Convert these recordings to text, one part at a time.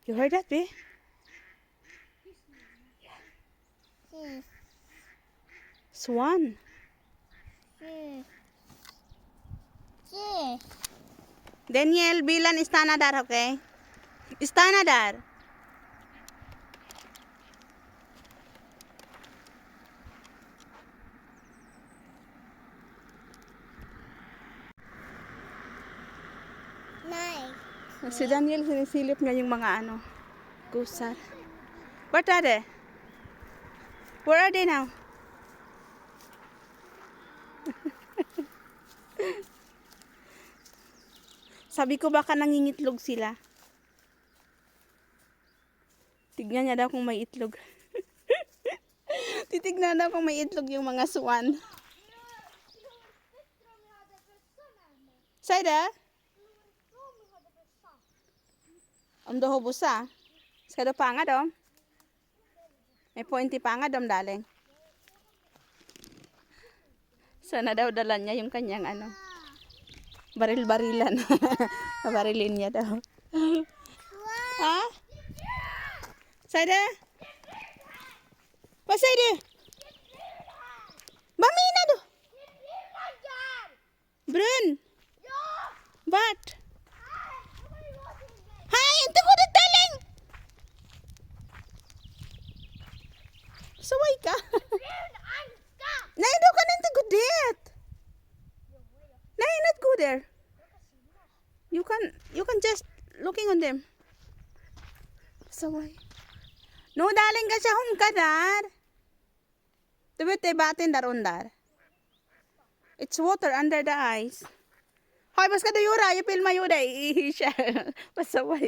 You heard that, babe? Swan. Daniel, bilan istana dar, okay? Istana dar. Si Daniel sinisilip niya yung mga gusar. What are they? Where are they now? Sabi ko baka nangingitlog sila. Tignan niya daw kung may itlog. Titignan daw kung may itlog yung mga swan. Sayda? Om do busa. Sayda pa nga dom. May pointy pa nga dom daling. Sana daw dala niya yung kanyang baril-barilan. Barilin niya daw. Ha? Sayda? Pa Sayda? Bamina do. Brun. Bat. Hai, ito ko daling. Saway ka. Nay, daw ka nang tagudet. Nay, not go there. You can just looking on them. Saway. No, daling ka siya hum ka dar. Tubit ay batin dar undar. It's water under the ice. Hoy, bas ka do yura, you feel mayuda, ihi siya. Pasaway.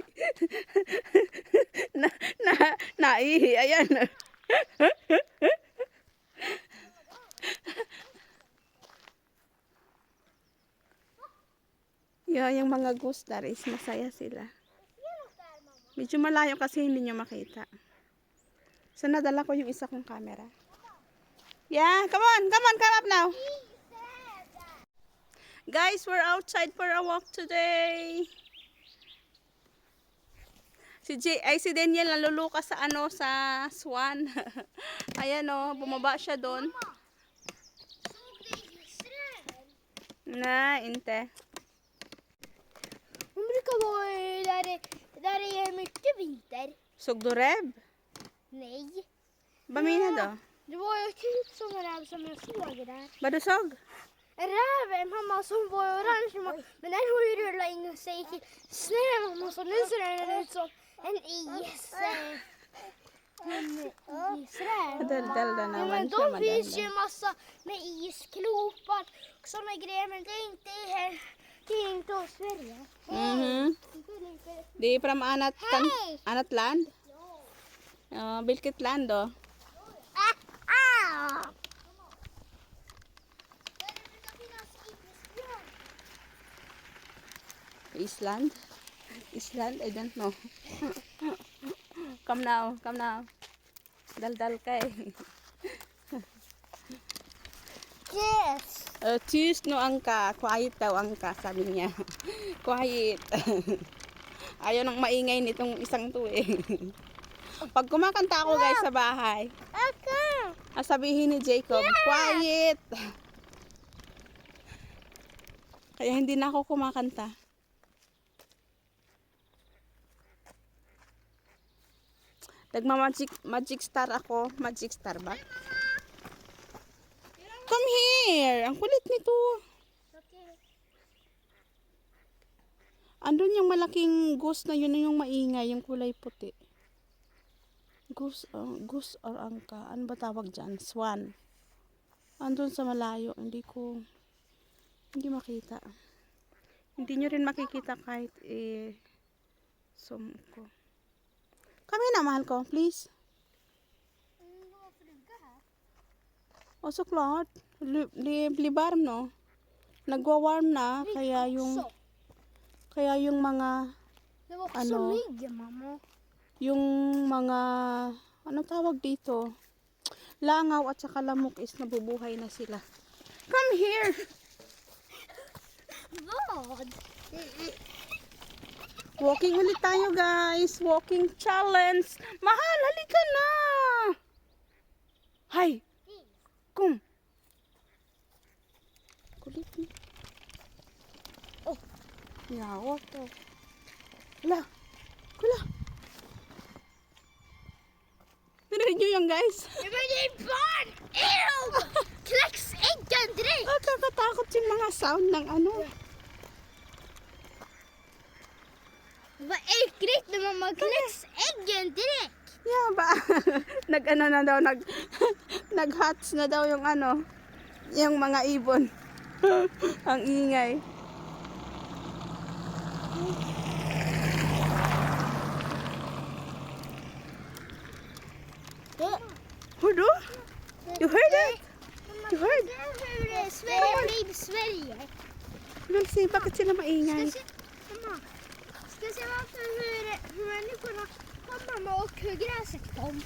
na ihi, ayan. Yung mga gustar is masaya sila. Medyo malayo kasi hindi nyo makita. So nadala ko yung isa kong camera. Yeah, come on, come up now. Guys, we're outside for a walk today. Si Daniel naluluka sa sa swan. Ayan bumaba siya doon. Na, inte. Hon brukar vara där det är mycket vinter. Såg du räv? Nej. Vad menar du? Det var ju typ som en räv som jag såg där. Vad du såg? En räv, mamma, som var orange. Men den har ju rullat in sig i snö, mamma. Så nu ser den ut som en isräv. Men de finns ju massa med isklopar och såna grejer. Men det är inte hos Sverige. Det är från annat land? Ja, vilket land då? Island? Island? I don't know. Come now. Dal ka eh. Yes. Tyst no angka. Quiet daw angka, sabi niya. Quiet. Ayaw nang maingay nitong isang to eh. Pag kumakanta ako guys sa bahay, sabihin ni Jacob, quiet. Kaya hindi na ako kumakanta. Magic star ako. Magic star ba? Come here. Ang kulit nito. Andun yung malaking goose na yun yung maingay, yung kulay puti. Goose or angka. Ano ba tawag dyan? Swan. Andun sa malayo. Hindi makita. Hindi nyo rin makikita kahit zoom ko. Kami na, mahal ko, please. Och såklart. Det blir varm no. Nagwa-warm na kaya yung mga Det var också mygg, mamma. yung mga anong tawag dito? langaw at saka lamok is nabubuhay na sila. Come here! Vad? Walking ulit tayo guys. Walking challenge. Mahal, halika na! Hay! Kom! Kulit mo. Oh. Yawa to. Wala. Wala. Narinig nyo yan guys? Men det är barn! Ew! Kläcks äggen direkt! Nakakatakot yung mga sound ng ano. Vad äckligt när man kläcks äggen direkt! Yeah, ba? Nag-ano na daw, nag-hatch na daw yung ano, yung mga ibon. Ang ingay. Hördu? You heard it? You heard? Sverige blir Sverige. We'll see, bakit sila maingay? Mamma, ska se varför hur människorna kommer och hur gräset kom.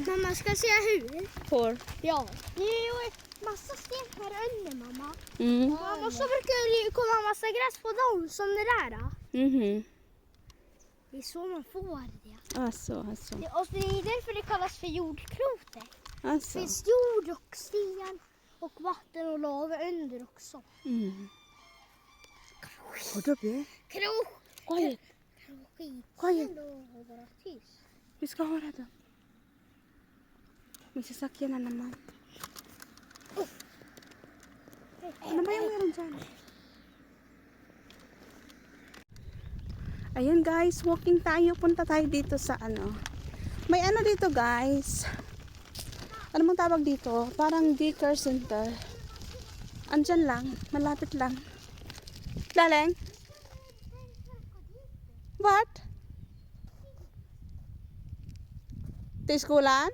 Mamma, ska se hur? For? Ja. Det är ju massa sten här under, mamma. Mm. Mamma, så brukar det ju komma massa gräs på dem som det där. Mhm. Det är så man får det. Alltså. Och det är därför det kallas för jordklotet. Det Alltså. finns jord och sten och vatten och lava under också. Mm. Hördu, be? Krok! Quiet. Quiet. Och vara tyst. Vi ska höra dem. May sasakyan na naman. Ano ba yung meron dyan? Ayan guys, walking tayo. Punta tayo dito sa ano. May ano dito guys. Ano bang tawag dito? Parang daycare center. Andyan lang. Malapit lang. Laleng? What? Till skolan?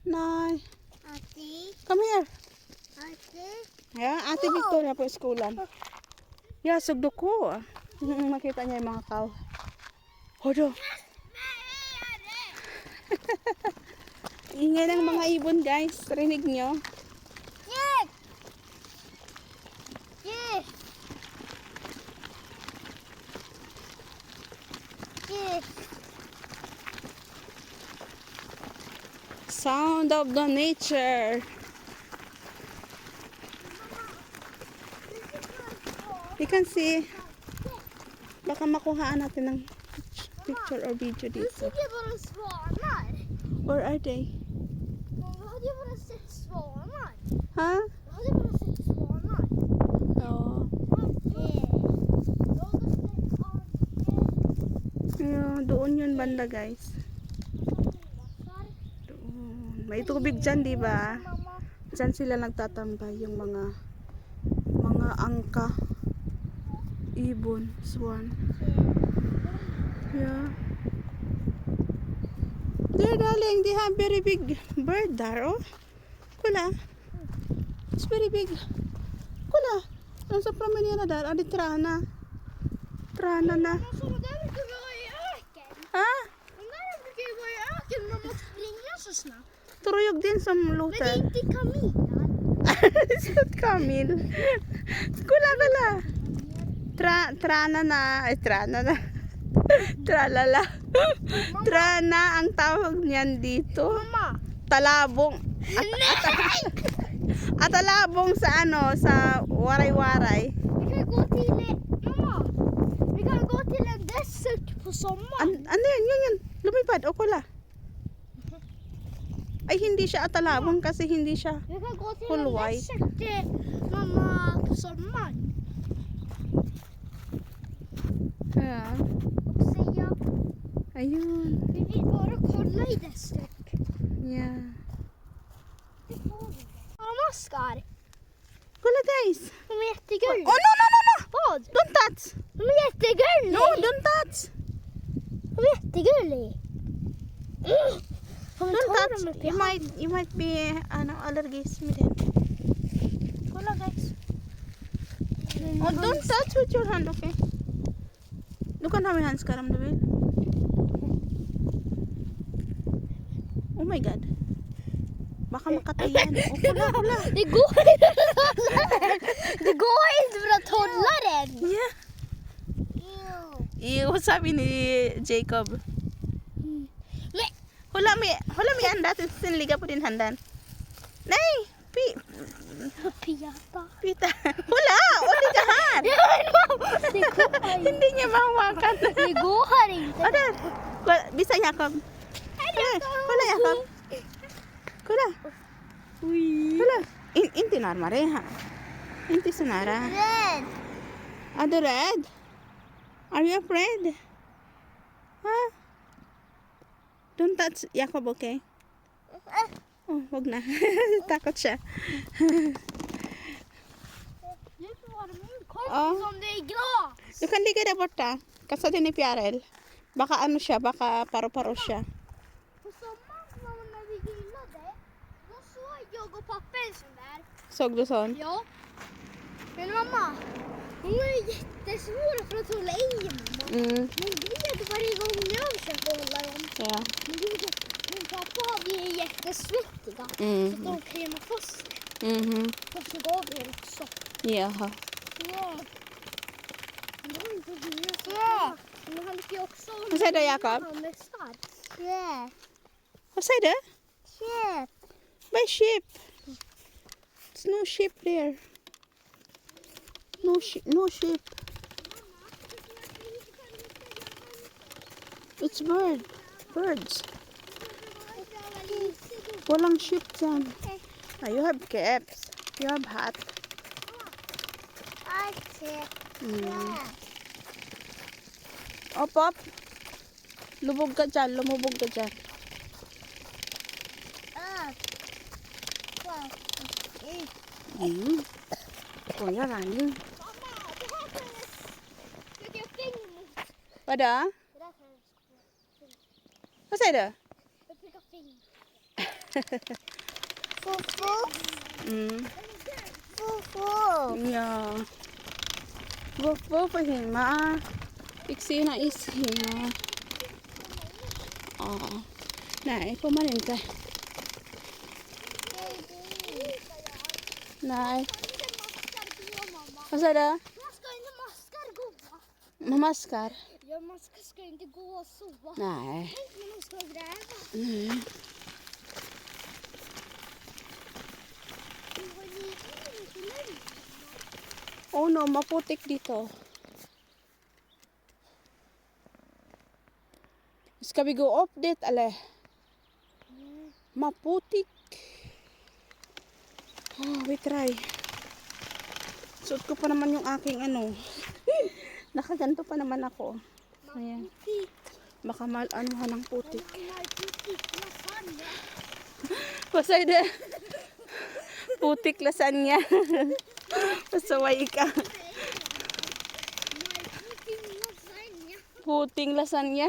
Nej. Ati, Come here. ati. Yeah, Ate Victoria po skolan. Yeah, sugdo ko. Makita niya yung mga cow. Hodo. Ingay ng mga ibon guys. Rinig nyo. Yes! Yes! Yes! Sound of the nature. You can see. Baka makuhaan natin ng picture or video Nu dito. såg jag bara svanar. Where are they? Då hade jag bara sett svanar. Ha? Då hade jag bara sett svanar. Oo. Yeah, doon yun banda guys. Doon. May tubig dyan, di ba? Dyan sila nagtatambay yung mga angka, ibon, swan. Yeah. There, darling, they have very big bird there, oh. Kula. It's very big. Kula. Ano sa promenade där? Ah, det är trana. Trana na. De där brukar vara i öken. Ha? De där brukar ju vara i öken, man måste springa så snabbt. Turuyog din sa Men det är luter. inte kamilar. Sut Kamil. Kula. Trana na. Ay, trana na. Tralala. Trana ang tawag niyan dito. Mamma. Talabong. At talabong sa ano, sa waray-waray. Vi kan gå till, mamma. Vi kan gå till en desert på sommaren. Ano yun? Lumipad o kula. Ay, hindi siya atalabong kasi hindi siya. Vi kan gå till Full en white. desert, mamma, på sommaren. Yeah. Och säga, Ayun. vi vill bara kolla i desert. Yeah. Det får vi. Ja, maskar. Kula guys. De är jättegulliga. Oh, no. Vad? Don't touch. De är jättegulliga. No, don't touch. De är jättegulliga. Kommer Don't ta touch. dem upp i You might be allergies med den. Kolla guys. Oh, don't touch with your hand, okay? Du kan ha med handskar om du vill. Oh my God. Baka makatayan. Oh, hula. Det går inte för toddlaren. Det går inte för toddlaren. Yeah. Ew, sabi ni Jacob. Men Hula mi anda. Sinliga po din handan. Nay, Piata. pita. Hula, ulit jahan. Det går inte. Hindi niya mahawakan. Det går inte. Ada, bisa Jacob. Hula Jacob. Hula. Hula. Inti normal ha. Inti sunara. Red. Are you red? Are you afraid? Huh? Don't touch Jacob, okay? Oh, wag na. Takot siya. Nu får du min kompis Ja. som det är glas. Du kan ligga där borta. Kasatin ni Piarel. Baka ano siya, baka paro-paro siya. På sommaren när vi grillade, då såg jag och pappa en sån där. Såg du sån? Ja. Men mamma, hon är jättesvår för att hålla i mamma. Mm, Hon gled varje gång jag försökte hålla dem. ja. Min pappa hade ju jättesvettiga. Så Mm. de kремade fast sig. Mhm. Och så Gabriel också. Jaha. Ja. Men det var inte dina så. Men han fick ju också... Vad säger du, Jakob? Han är stark. Ja. Vad säger du? Shit. By sheep. There's no sheep there. No sheep. It's birds. Walang sheep dyan. Ah, you have caps. You have hat. Mm. Op. Lumubog ka dyan. Mm. Kuya, running. Vad da? Vad säger du? Mm. Ja. Woof på himma. Iksina is himma. Ja. Nej, får man inte. Nej. Vad säger du? Man ska inte maskar gå. Mamaskar? Ja, man ska inte gå och sova. Nej. Men man ska gräva. Mm. Oh no, maputik dito. Ska vi gå upp dit eller? Maputik. Oh, we try. Suot ko pa naman yung aking ano. Nakaganto pa naman ako. Ayan. Baka mal-anuhan ng putik. Pasay de. Putik lasagna. Pasaway ka. Puting lasagna.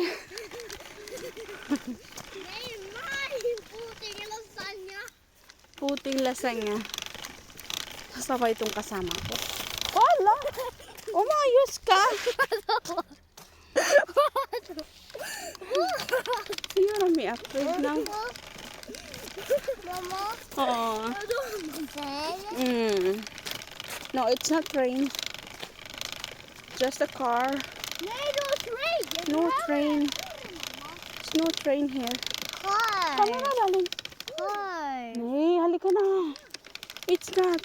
Puting lasagna. Kasabay itong kasama ko. Wala! Umayos ka! You're me afraid now. Mama, Oh. Mm. No, it's not train. Just a car. nej, det var train. No train. There's no train here. Come na, darling. Car. Nee, halika na. It's not.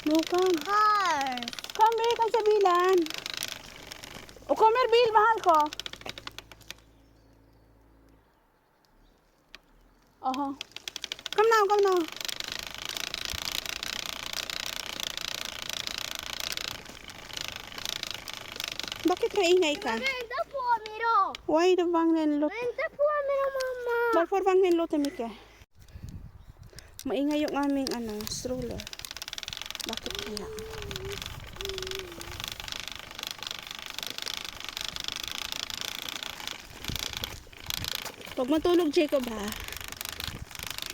No, come. Car. Come here, kan sa bilan. O, come here, Bill, mahal ko. Aha. Come now. Bakit maingay ka? Vänta på mig då. Why the vagnen lot? Vänta på mig då, mamma. Varför vagnen låter mycket? Maingay yung aming stroller. Bakit kaya? Huwag matulog, Jacob, ha?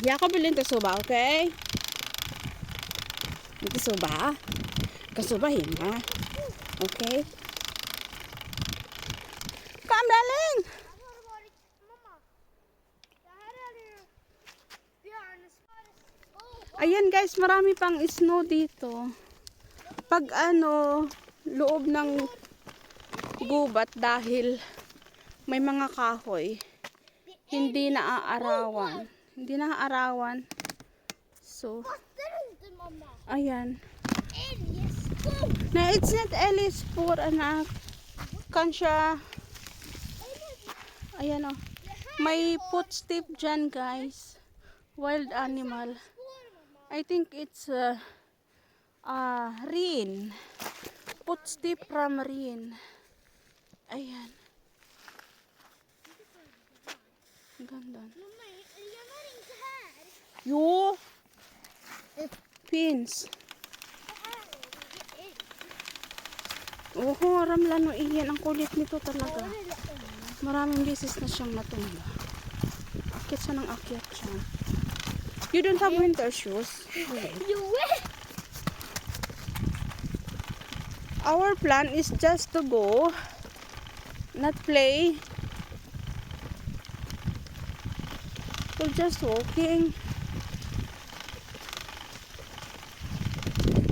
Jacob bilhin ta suba, okay? Inte suba. Kasubahin, ha? Okay? Kom, darling! Mamma, det här är Ayan guys, marami pang snow dito. Pag ano, loob ng gubat dahil may mga kahoy, hindi naaarawan. Hindi naaarawan. So, ayan. Na it's not Ellis for anak. Kansya. Ayan oh. May footstep dyan guys. Wild animal. I think it's Rin. Footstep from Rin. Ayan. Ang ganda. Yo! Pins. Oh, ramlan mo iyan. Ang kulit nito talaga. Maraming beses na siyang natumba. Akit siya ng akyat siya. You don't have winter shoes? You will. Our plan is just to go, not play. We're just walking.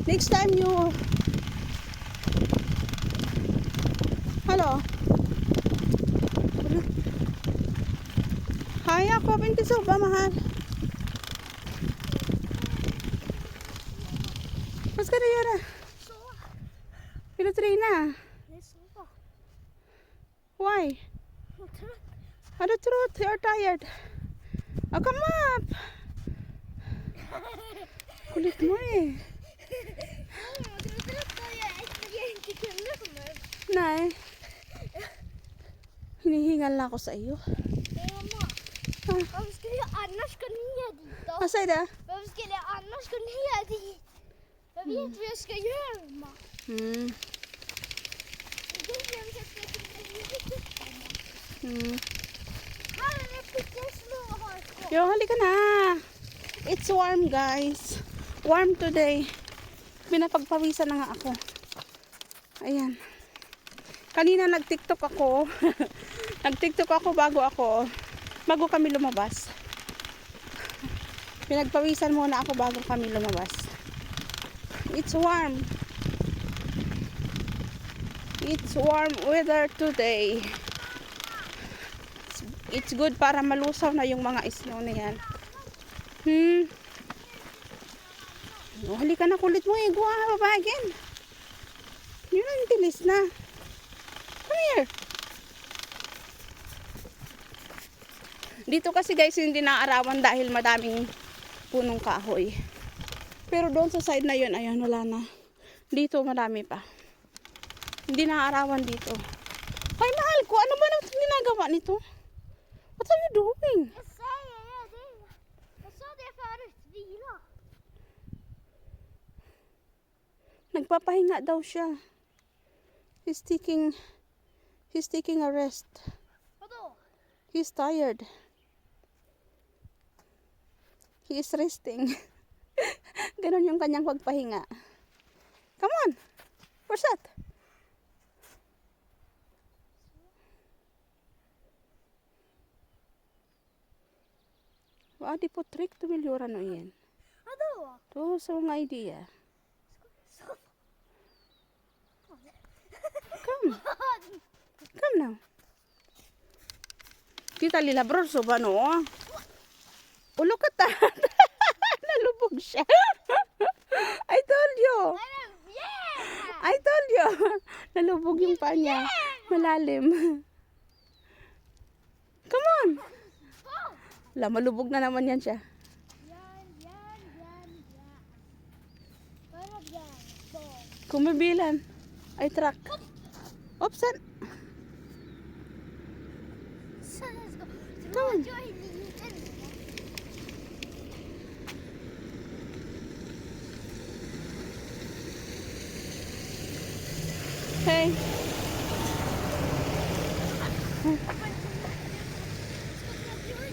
Next time you... Hello? Hi, ako binti soba, mahal. What's gonna yara? Pilutrina. Why? Ano truth? You're tired. Oh, come up. Kulit mo eh. Nay. Hinihingal na ako sa iyo. Varför skulle jag annars gå ner dit då? Vad säger du? Varför skulle jag annars gå ner dit? Jag vet vad jag ska göra. Hmm. Hmm. Yo, halika na. It's warm, guys. Warm today. Pinapagpawisan na nga ako. Ayan. Kanina nag-tiktok ako. Nag-tiktok ako bago kami lumabas. Pinagpawisan muna ako bago kami lumabas. It's warm. It's warm weather today. It's good para malusaw na yung mga snow na yan. Oh, halika na, kulit mo eh. Guha, babagin. Yun ang tilis na. Come here. Dito kasi guys, hindi naaarawan dahil madaming punong kahoy. Pero doon sa side na yun, ayan, wala na. Dito marami pa. Hindi naaarawan dito. Ay, mahal ko, ano ba nang ginagawa nito? What are you doing? Jag sa det förut, vila. Nagpapahinga daw siya. He's taking a rest. Vadå? He's tired. He is resting. Ganon yung kanyang pagpahinga. Come on. Where's that? Adi po trick to miljora no igen. Vadå? To sa mga idea. Come. Come now. Tita Lila bro, so ba no? Ulo ka ta. Nalubog siya. I told you. Yeah! I told you. Nalubog yung paa niya. Malalim. Come on. Wala, malubog na naman yan siya. Bara yan. Kumabilan. Ay, truck. Opsan. Så let's go. Come on. Jag är liten. Hey.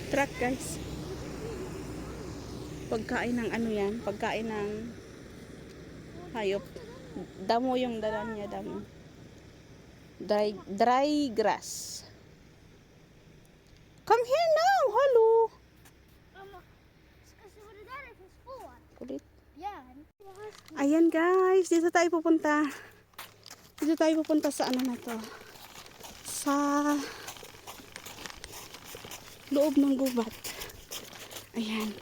Truck guys. Pagkain ng ano yan? Pagkain ng hayop. Damo yung dala niya, damo. Dry grass. Come here now. Hello. Mamma, ska se vad det där är för spår. Kulit Ayan guys, dito tayo pupunta. Dito tayo pupunta sa ano na to. Sa loob ng gubat. Ayan.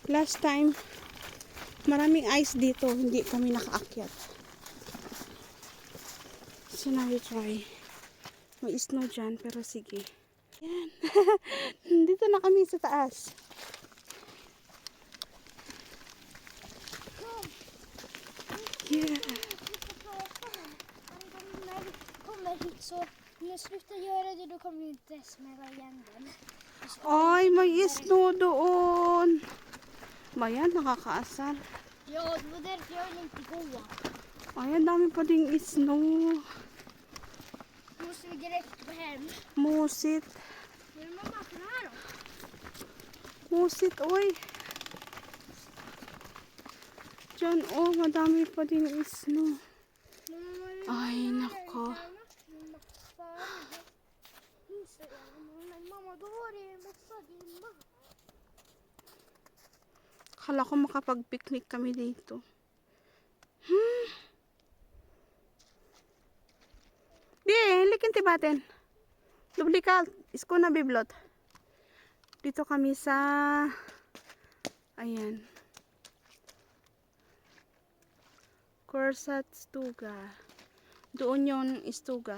Last time, maraming ice dito. Hindi kami nakaakyat. So now we try. May snow dyan, pero sige. Ayan. Dito na kami sa taas. Yeah. Kommer hit så när jag slutar göra det då kommer jag inte smälla igen den. Ay, may snow doon. Bayan, nakakaasar. Ja, det var därför jag ville inte gå. Ay, ang dami pa ding snow. Då måste vi direkt gå hem. Musit. Men mamma, den här då? Musit, oy. Diyan, oh, madami pa ding snow. Ay, nako. Mamma, då var det massa dimma. Akala ko makapag-picnic kami dito. Di, likin tibatin. Dublikal, isko na biblot. Dito kami sa ayan. Korsat Stuga. Doon yung Stuga,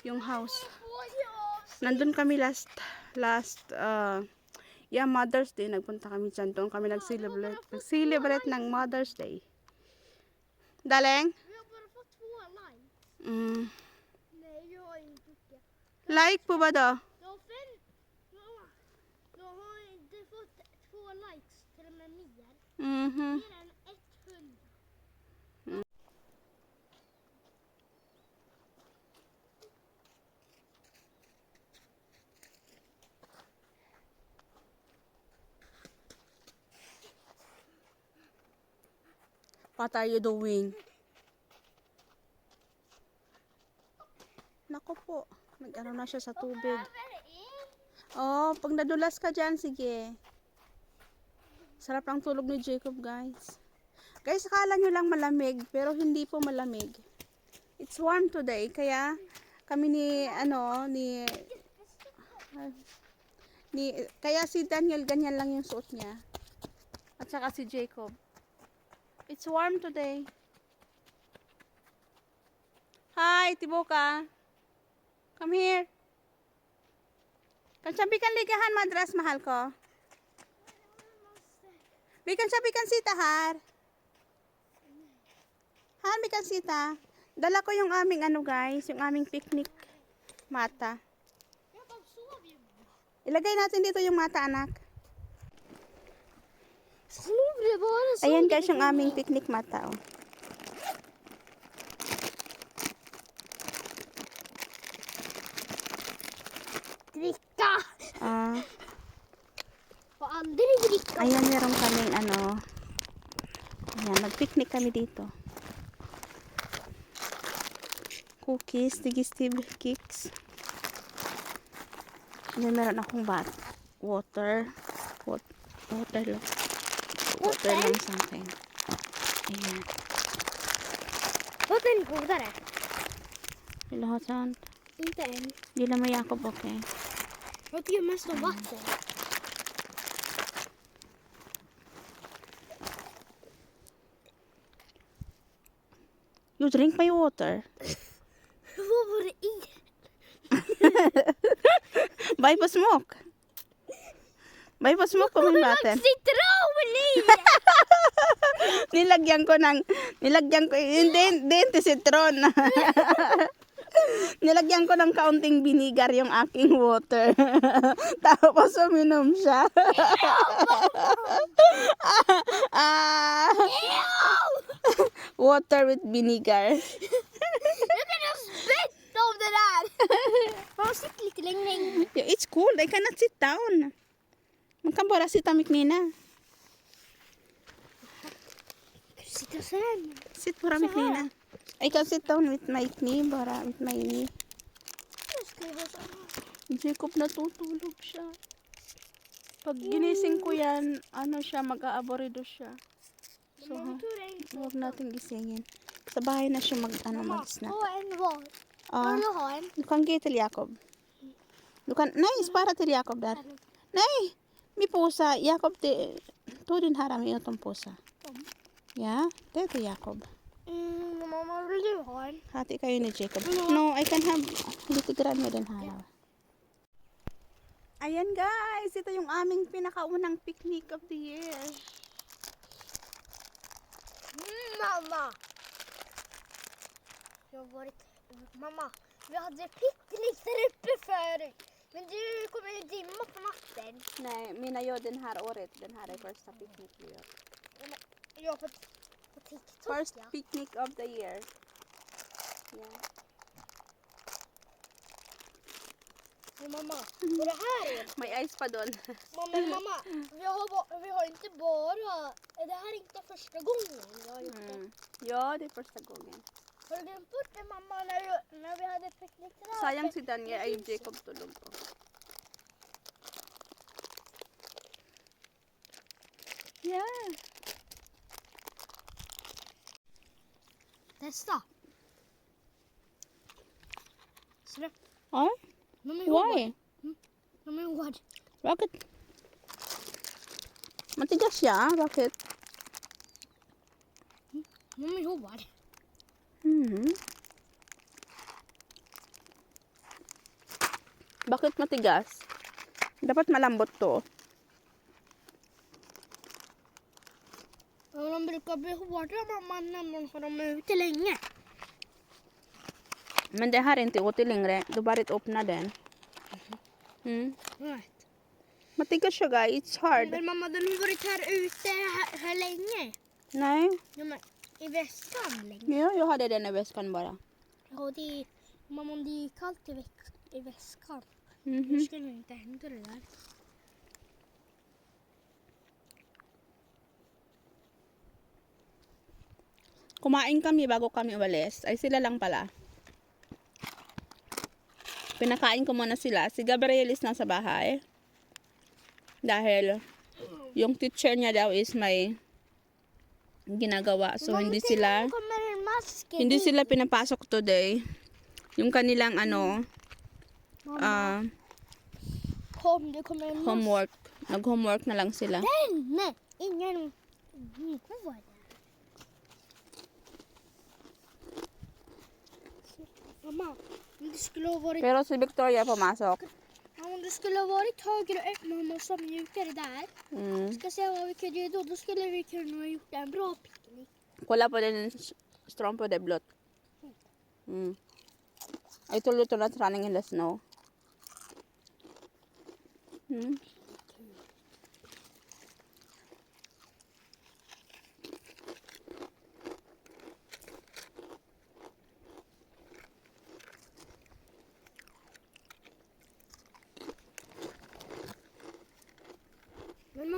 yung house. Nandun kami last Mother's Day, nagpunta kami dyan. Doon kami nag-celebrate ng Mother's Day. Daleng? Vi har bara fått 2 likes. Nej, jag har inte mycket. Like po ba do? Jag har mamma, jag har inte fått 2 likes till och med mer. Mhm. Mer än 100. What are you doing? Nako po, nag-ano na siya sa tubig. Oh, pag nadulas ka dyan, sige. Sarap ang tulog ni Jacob, guys. Guys, akala nyo lang malamig, pero hindi po malamig. It's warm today, kaya kami kaya si Daniel ganyan lang yung suot niya. At saka si Jacob. It's warm today. Hi, Tiboka. Come here. Kansabikan ligahan madras mahal ko. Bikan sabikan sita har. Han bikan sita. Dala ko yung aming guys, yung aming picnic mata. Ilagay natin dito yung mata, anak. Ayan guys, yung aming picnic mata, oh. Dricka! Ah, Och aldrig dricka. ayan, meron kaming ayan, mag-picnic kami dito. Cookies, digestive cakes. Ayan, meron akong water lang. Water lang sa akin. Ayan. Vad är den godare? Vill du ha sånt? Inte än. Gillar med Jakob, okej. Jag tycker mest om vatten. You drink my water. Vad var det i? Bye på smoke. Bye på smoke på min vatten. Citron i! Nilagyan ko, hindi citron. Nilagyan ko ng kaunting vinegar yung aking water. Tapos uminom siya. Water with vinegar. Jag kan ha spett av det där! Man sitter lite längre. Yeah, it's cold. I cannot sit down. Man kan bara sitta med knäna. Sitta sen. Sit bara med knäna. I can sit down with my knee, bara with my knee. Jag ska ha så. Jacob, natutulog siya. Pag ginising ko yan, ano siya, mag-aaborido siya. So, huwag natin gisingin. Sa bahay na siya mag-snack. Gå en vad? Ah, Vill du ha en? du kan ge till Jakob. Nej, spara till Jakob där. Nej, min påse. Jakob, tog din här med utom påse. Ja, det är till Jakob. Mamma, vill du ha en? Hati kayo ni Jacob. No, I can have lite grann med den här. Ayan guys, ito yung aming pinakaunang picnic of the year. Mamma! Mamma, vi hade picknick där uppe förut. Men du kommer ju dimma på natten. Nej, mina gör den här året. Den här är första picnic vi gör. Jag på TikTok, First ja. picnic of the year. Yeah. Men mamma, och det här är... May ice pa doon. Mamma, vi har inte bara... Det här är inte första gången vi har gjort det. Ja, det är första gången. Har du glömt bort det, mamma, när vi hade picknick där? Sayang si Daniel ay Jacob tulog. Yeah. Testa. Så Ay, why? De är hård. Bakit? Matigas siya, bakit? De är hård. Bakit matigas? Dapat malambot to. De brukar bli hårda, mamma, när man har dem ute länge. Men det här är inte ute längre. Du bara öppna den. Nej. Matigas siya guys. It's hard. Men mamma, den har varit här ute här länge. Nej. Ja, men, i väskan länge. Ja, jag hade den i väskan bara. Ja, mamma, det är ju kallt i väskan. Mhm. Nu skulle inte hända det där. Kumain kami bago kami umalis. Ay sila lang pala. Pinakain ko muna sila. Si Gabriel is nasa bahay. Dahil yung teacher niya daw is may ginagawa. So hindi sila kommer en mask. hindi sila pinapasok today. Yung kanilang Kom, det kommer en mask. homework. Nag-homework na lang sila. Nej, ingen hård. Mamma, om det skulle ha varit... Pero si Victoria pumasok. Ja, om det skulle ha varit högre upp med en massa mjukare där. Ska se vad vi kunde göra då. Då skulle vi kunna ha gjort en bra picknick. Wala pa din strong på det blått. I told you to not running in the snow. Men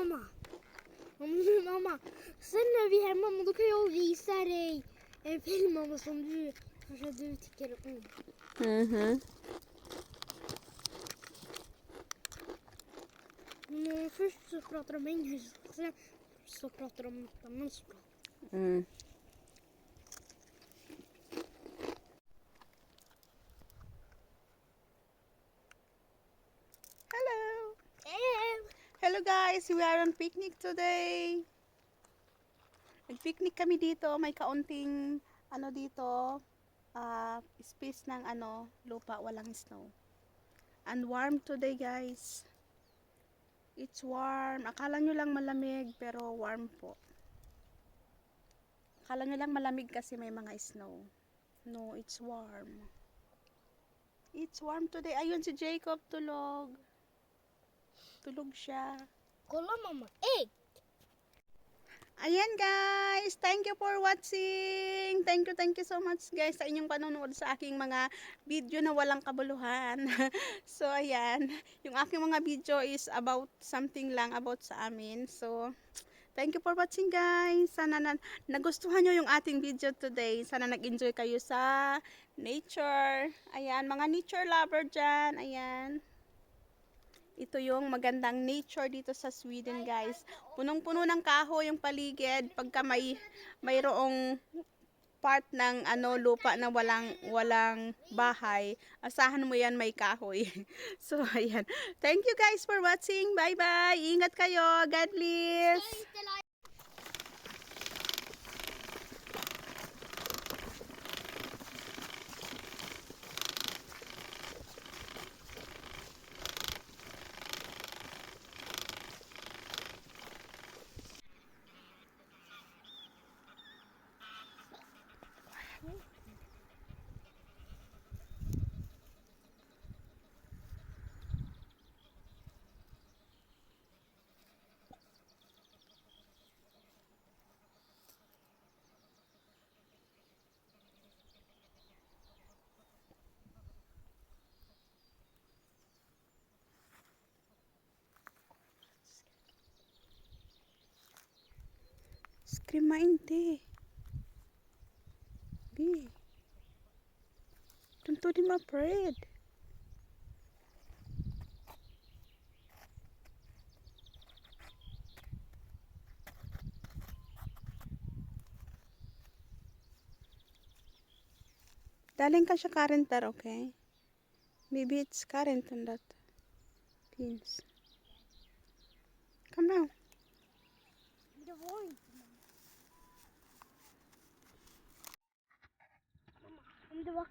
mamma, sen när vi är hemma, då kan jag visa dig en film, mamma, som du tycker om. Men först så pratar de engelska, sen så pratar de något annat språk. Hello! Hello guys! We are on picnic today. Nag-picnic kami dito. May kaunting dito space ng lupa, walang snow. And warm today guys. It's warm. Akala nyo lang malamig pero warm po. Akala nyo lang malamig kasi may mga snow. No, it's warm. It's warm today. Ayun si Jacob tulog. Tulog siya. Kolla mamma, ägg! Ayan guys, thank you for watching. Thank you so much guys sa inyong panonood sa aking mga video na walang kabuluhan. So ayan, yung aking mga video is about something lang about sa amin. So thank you for watching guys. Sana nagustuhan nyo yung ating video today. Sana nag-enjoy kayo sa nature. Ayan, mga nature lover dyan. Ayan. Ito yung magandang nature dito sa Sweden, guys. Punong-puno ng kahoy yung paligid. Pagka mayroong part ng lupa na walang bahay, asahan mo yan may kahoy. So ayan. Thank you guys for watching. Bye-bye. Ingat kayo. God bless. Scream inte. B. Don't do them afraid. Daling ka siya karentar, okay? Maybe it's current on that pins. Come now. Om det var